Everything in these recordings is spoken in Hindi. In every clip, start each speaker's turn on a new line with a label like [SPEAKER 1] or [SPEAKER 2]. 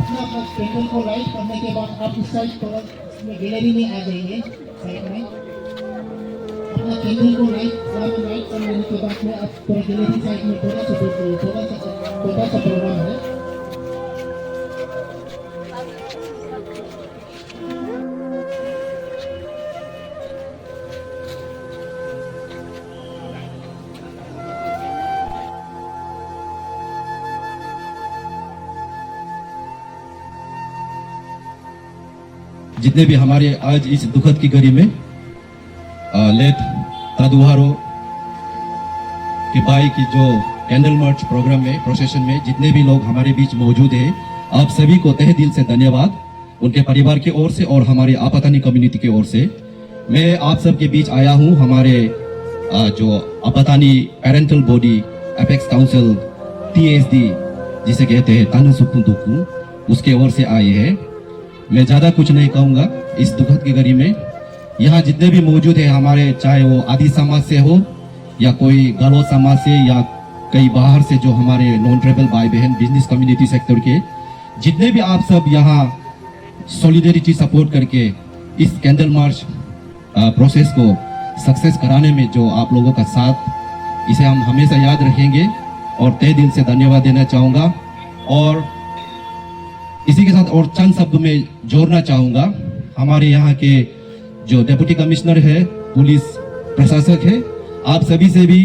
[SPEAKER 1] अपना अपना कैंडल को लाइट करने के बाद आप इस साइड थोड़ा गैलरी में आ जाएंगे साइड में। अपना कैंडल को लाइट कर लेने के बाद में आप थोड़ा गैलरी साइड में थोड़ा सा प्रोग्राम है।
[SPEAKER 2] जितने भी हमारे आज इस दुखद की घड़ी में लेट तादुहारो के भाई की जो कैंडल मार्च प्रोग्राम में प्रोसेशन में जितने भी लोग हमारे बीच मौजूद हैं, आप सभी को तहे दिल से धन्यवाद, उनके परिवार की ओर से और हमारे आपातानी कम्युनिटी की ओर से। मैं आप सबके बीच आया हूं हमारे जो Apatani parental body apex council TSD जिसे कहते हैं तानु सुकु दुकु, उसके ओर से आए हैं। मैं ज्यादा कुछ नहीं कहूंगा इस दुखद की घड़ी में। यहाँ जितने भी मौजूद है हमारे, चाहे वो आदि समाज से हो या कोई गालो समाज से या कई बाहर से जो हमारे नॉन ट्राइबल भाई बहन बिजनेस कम्युनिटी सेक्टर के, जितने भी आप सब यहाँ सॉलिडेरिटी सपोर्ट करके इस कैंडल मार्च प्रोसेस को सक्सेस कराने में जो आप लोगों का साथ, इसे हम हमेशा याद रखेंगे और तहे दिल से धन्यवाद देना चाहूंगा। और इसी के साथ और चंद शब्द में जोड़ना चाहूंगा, हमारे यहाँ के जो डिप्टी कमिश्नर है, पुलिस प्रशासक है, आप सभी से भी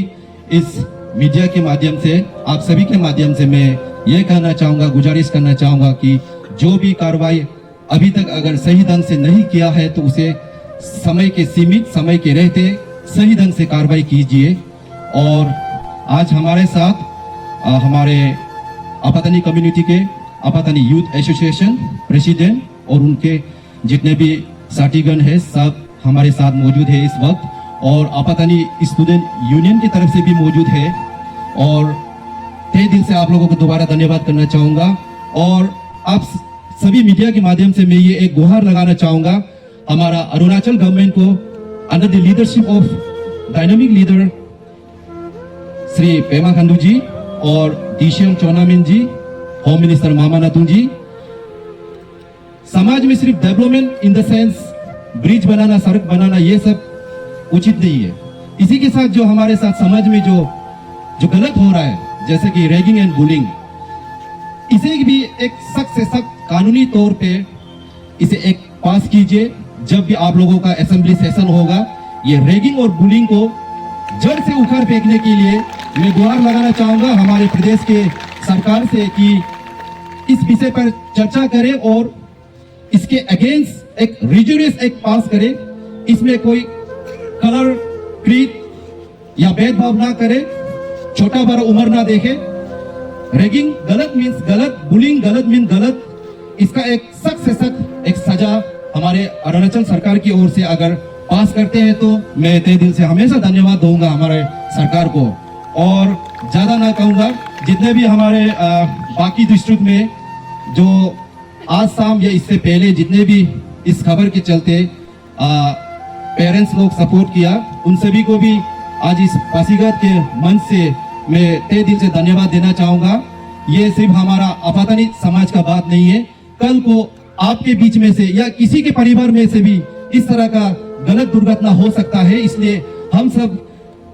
[SPEAKER 2] इस मीडिया के माध्यम से, आप सभी के माध्यम से मैं ये कहना चाहूंगा, गुजारिश करना चाहूंगा कि जो भी कार्रवाई अभी तक अगर सही ढंग से नहीं किया है तो उसे समय के सीमित समय के रहते सही ढंग से कार्रवाई कीजिए। और आज हमारे साथ हमारे आपातानी कम्युनिटी के आपातानी यूथ एसोसिएशन प्रेसिडेंट और उनके जितने भी साथीगण है सब हमारे साथ मौजूद है इस वक्त, और आपातानी स्टूडेंट यूनियन की तरफ से भी मौजूद है। और तहे दिल से आप लोगों को दोबारा धन्यवाद करना चाहूंगा। और आप सभी मीडिया के माध्यम से मैं ये एक गुहार लगाना चाहूंगा हमारा अरुणाचल गवर्नमेंट को, under the leadership of dynamic leader Shri Pema Khandu ji और DCM Chowna Mein ji, home minister Mama Natung ji, समाज में सिर्फ development in the sense bridge बनाना, सड़क बनाना, ये सब उचित नहीं है। इसी के साथ जो हमारे साथ समाज में जो गलत हो रहा है, जैसे कि रैगिंग एंड बुलिंग, इसे भी एक सख्त से सख्त कानूनी तौर पे इसे एक पास कीजिए। जब भी आप लोगों का असेंबली सेशन होगा, ये रैगिंग और बुलिंग को जड़ से उखाड़ फेंकने के लिए मैं गुहार लगाना चाहूंगा हमारे प्रदेश के सरकार से कि इस विषय पर चर्चा करें और इसके अगेंस्ट एक रिजोरियस एक्ट पास करें। इसमें कोई कलर, क्रीड या भेदभाव ना करे, छोटा बड़ा उम्र ना देखे। रैगिंग गलत मीन्स गलत, बुलिंग गलत मीन गलत। इसका एक सख्त से सख्त एक सजा हमारे अरुणाचल सरकार की ओर से अगर पास करते हैं तो मैं तहे दिल से हमेशा धन्यवाद दूंगा हमारे सरकार को। और ज्यादा ना कहूंगा, जितने भी हमारे बाकी डिस्ट्रिक्ट में जो आज शाम या इससे पहले जितने भी इस खबर के चलते पेरेंट्स लोग सपोर्ट किया, उन सभी को भी आज इस पासीघाट के मंच से मैं तहे दिल से धन्यवाद देना चाहूंगा। ये सिर्फ हमारा आपातानी समाज का बात नहीं है, कल को आपके बीच में से या किसी के परिवार में से भी इस तरह का गलत दुर्घटना हो सकता है। इसलिए हम सब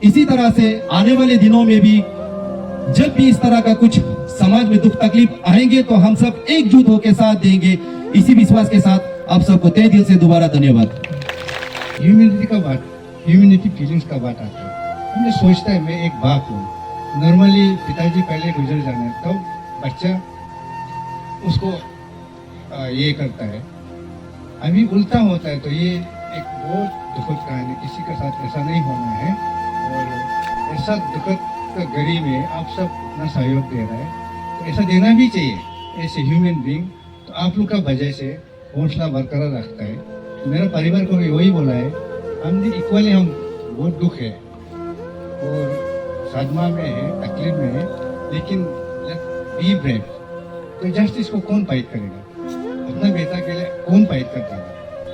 [SPEAKER 2] इसी तरह से आने वाले दिनों में भी जब भी इस तरह का कुछ समाज में दुख तकलीफ आएंगे तो हम सब एकजुट होकर साथ देंगे। इसी विश्वास के साथ आप सबको तहे दिल से दोबारा धन्यवाद।
[SPEAKER 3] ह्यूमैनिटी फीलिंग्स का बात आता है। हमने सोचता है मैं एक बाप हूँ, नॉर्मली पिताजी पहले गुजर जाने तो बच्चा उसको ये करता है, अभी उल्टा होता है। तो ये एक बहुत दुखद कहानी, किसी के साथ ऐसा नहीं होना है। और ऐसा दुखद घड़ी में आप सब अपना सहयोग दे रहा है तो ऐसा देना भी चाहिए ऐसे ह्यूमन बीइंग। तो आप लोग का वजह से हौसला बरकरार रखता है। मेरा परिवार को भी वही बोला है, हमने इक्वली, हम बहुत दुख है और सदमा में है, तकलीफ में है, लेकिन बी ब्रेव। तो जस्टिस को कौन फाइट करेगा? अपना बेटा के लिए कौन फाइट करता है?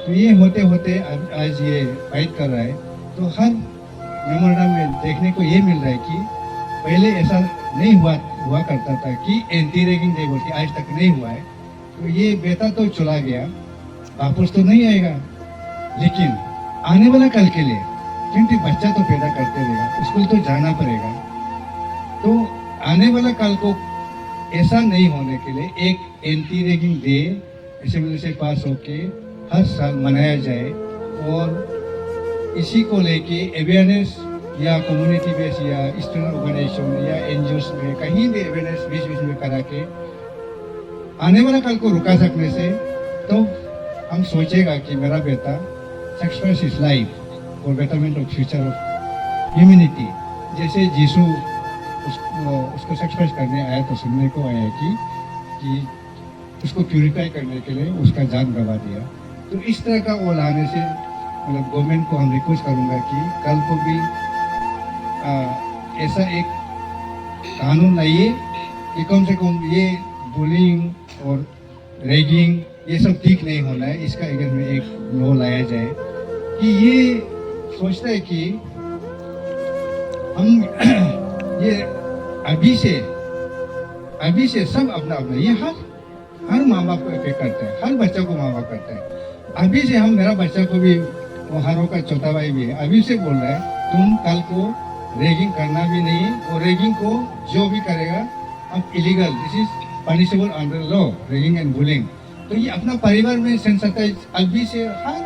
[SPEAKER 3] तो ये होते होते आज ये फाइट कर रहा है। तो हर मेमोरेंडम में देखने को ये मिल रहा है कि पहले ऐसा नहीं हुआ करता था कि एंटी रैगिंग डे बोल के आज तक नहीं हुआ है। तो ये बेटा तो चला गया, वापस तो नहीं आएगा, लेकिन आने वाला कल के लिए क्योंकि बच्चा तो पैदा करते रहेगा, स्कूल तो जाना पड़ेगा। तो आने वाला कल को ऐसा नहीं होने के लिए एक एंटी रैगिंग डे असेंबली से पास होके हर साल मनाया जाए, और इसी को लेके अवेयरनेस या कम्युनिटी बेस या स्टूडेंट ऑर्गेनाइजेशन या एनजीओ में कहीं भी अवेयरनेस बीच बीच में करा के आने वाला कल को रुका सकने से, तो हम सोचेगा कि मेरा बेटा sacrifice his life for betterment of future of humanity. जैसे यीशु उसको सेक्रीफाइस करने आया तो सुनने को आया कि उसको प्यूरिफाई करने के लिए उसका जान गंवा दिया। तो इस तरह का वो लाने से मतलब गवर्नमेंट को हम रिक्वेस्ट करूंगा कि कल को भी ऐसा एक कानून लाइए कि कम से कम ये बुलिंग और रैगिंग ये सब ठीक नहीं होना है, इसका अगेंस्ट में एक लॉ लाया जाए कि ये सोचता है कि हम ये अभी से सब अपना अपना ये हर माँ बाप को इफेक्ट करता है, हर बच्चा को माँ बाप करता है। अभी से हम मेरा बच्चा को भी, वो हारों का छोटा भाई भी है, अभी से बोल रहा है तुम कल को रैगिंग करना भी नहीं, और रैगिंग को जो भी करेगा अब illegal, this is punishable under law, ragging and bullying. तो ये अपना परिवार में सेंसिटाइज अभी से हर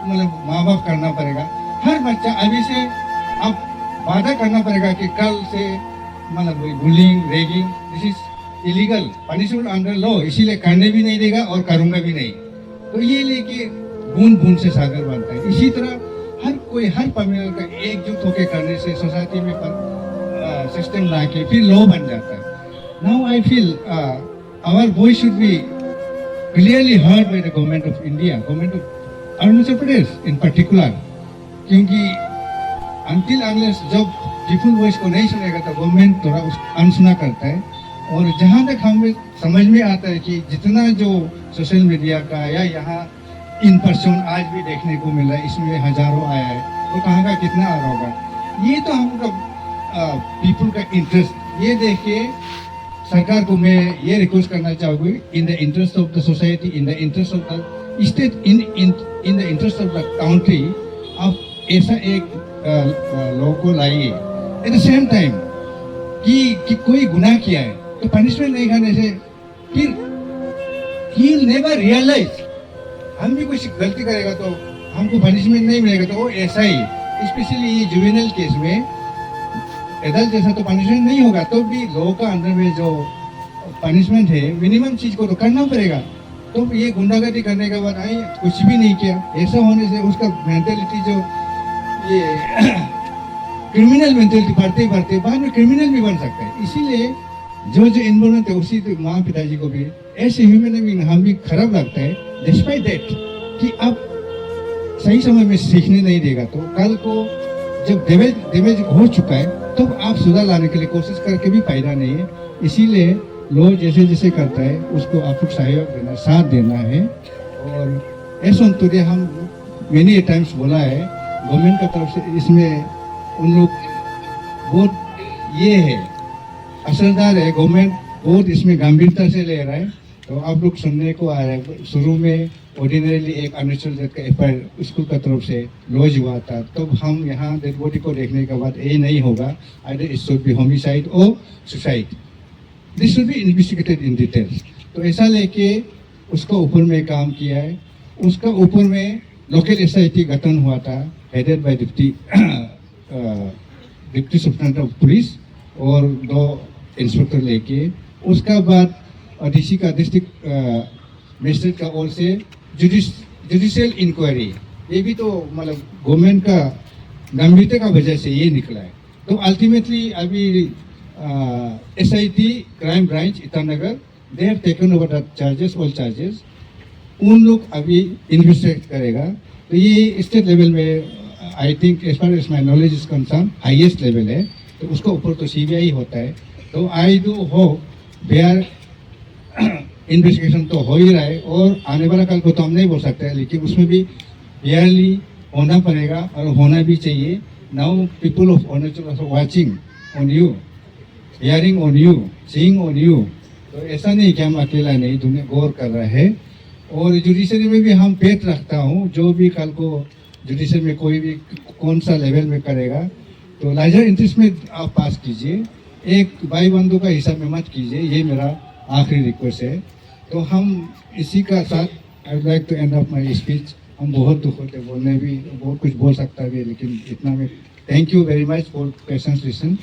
[SPEAKER 3] मतलब माँ बाप करना पड़ेगा, हर बच्चा अभी से अब वादा करना पड़ेगा कि कल से मतलब bullying ragging this is illegal punishable under law, इसीलिए करने भी नहीं देगा और करूंगा भी नहीं। तो ये लेके बूंद बूंद से सागर बनता है। इसी तरह हर परिवार का एकजुट होकर करने से सोसाइटी में सिस्टम ला के फिर लॉ बन जाता है। Now I feel our voice should be clearly heard by the government of India, government of Arunachal Pradesh in particular, क्योंकि अनटिल अनलेस जब डिफरेंट वॉइस को नहीं सुनेगा तो गवर्नमेंट थोड़ा अनसुना करता है। और जहाँ तक हमें समझ में आता है कि जितना जो सोशल मीडिया का या यहाँ इन पर्सन आज भी देखने को मिल रहा है, इसमें हजारों आया है, तो कहाँ का कितना आ रहा होगा। ये तो हमका पीपल का इंटरेस्ट ये देख के सरकार को मैं ये रिक्वेस्ट करना चाहूँगी, in the interest of the society, in the interest of the state, in the interest of the country, आप ऐसा एक लॉ को लाइए। एट द सेम टाइम कि कोई गुनाह किया है तो पनिशमेंट नहीं खाने से फिर ही नेवर रियलाइज, हम भी कुछ गलती करेगा तो हमको पनिशमेंट नहीं मिलेगा, तो वो ऐसा ही स्पेशली ये जुवेनाइल केस में एडल्ट जैसा तो पनिशमेंट नहीं होगा, तो भी लॉ का अंदर में जो पनिशमेंट है मिनिमम चीज को तो करना पड़ेगा। तो ये गुंडागर्दी करने के बाद आई कुछ भी नहीं किया, ऐसा होने से उसका मेंटेलिटी जो ये क्रिमिनल मेंटेलिटी बढ़ते बढ़ते बाद में क्रिमिनल भी बन सकता है। इसीलिए जो इन्वॉल्वमेंट है उसी तो माँ पिताजी को भी ऐसे ह्यूमन बीइंग हम भी खराब लगता है, डिस्पाइट दैट कि अब सही समय में सीखने नहीं देगा तो कल को जब डैमेज हो चुका है तो आप सुधार लाने के लिए कोशिश करके भी फायदा नहीं है। इसीलिए लोग जैसे जैसे करता है उसको आप लोग सहयोग देना, साथ देना है। और ऐसा तो हम मेनी टाइम्स बोला है गवर्नमेंट की तरफ से, इसमें उन लोग बहुत ये है असरदार है, गवर्नमेंट बहुत इसमें गंभीरता से ले रहा है। तो आप लोग सुनने को आ रहा है, शुरू में ऑर्डिनरीली एक अरुणाचल का एफआईआर स्कूल की तरफ से लॉज हुआ था, तब तो हम यहाँ डेड बॉडी को देखने के बाद ये नहीं होगा, either it should be homicide और suicide, this should be investigated in details. तो ऐसा लेके उसका ऊपर में काम किया है। उसका ऊपर में लोकल एसआईटी गठन हुआ था, headed by deputy superintendent of police और 2 इंस्पेक्टर लेके। उसका बाद डीसी का डिस्ट्रिक्ट मजिस्ट्रेट का ओर से जुडिशियल इंक्वायरी, ये भी तो मतलब गवर्नमेंट का गंभीरता का वजह से ये निकला है। तो अल्टीमेटली अभी SIT crime branch Itanagar they have taken over the charges, all charges, उन लोग अभी इन्वेस्टिगेट करेगा। तो ये स्टेट लेवल में I think as far as my knowledge is concern highest level है, तो उसके ऊपर तो सीबीआई होता है। तो I do hope their investigation तो हो ही रहा है और आने वाला कल को तो हम नहीं बोल सकते, लेकिन उसमें भी क्लियरली होना पड़ेगा और होना भी चाहिए। Now people of Arunachal are watching on you, hearing on you, seeing on you. तो ऐसा नहीं कि हम अकेला नहीं, दुनिया गौर कर रहा है। और जुडिशरी में भी हम पेट रखता हूँ, जो भी कल को जुडिशरी में कोई भी कौन सा लेवल में करेगा तो लार्जर इंटरेस्ट में आप पास कीजिए, एक भाई बंधु का हिसाब में मत कीजिए, ये मेरा आखिरी रिक्वेस्ट है। तो हम इसी का साथ I would like to end of my speech. हम बहुत दुख होते बोलने भी, बहुत कुछ बोल सकता भी, लेकिन इतना में thank you very much for questions listen.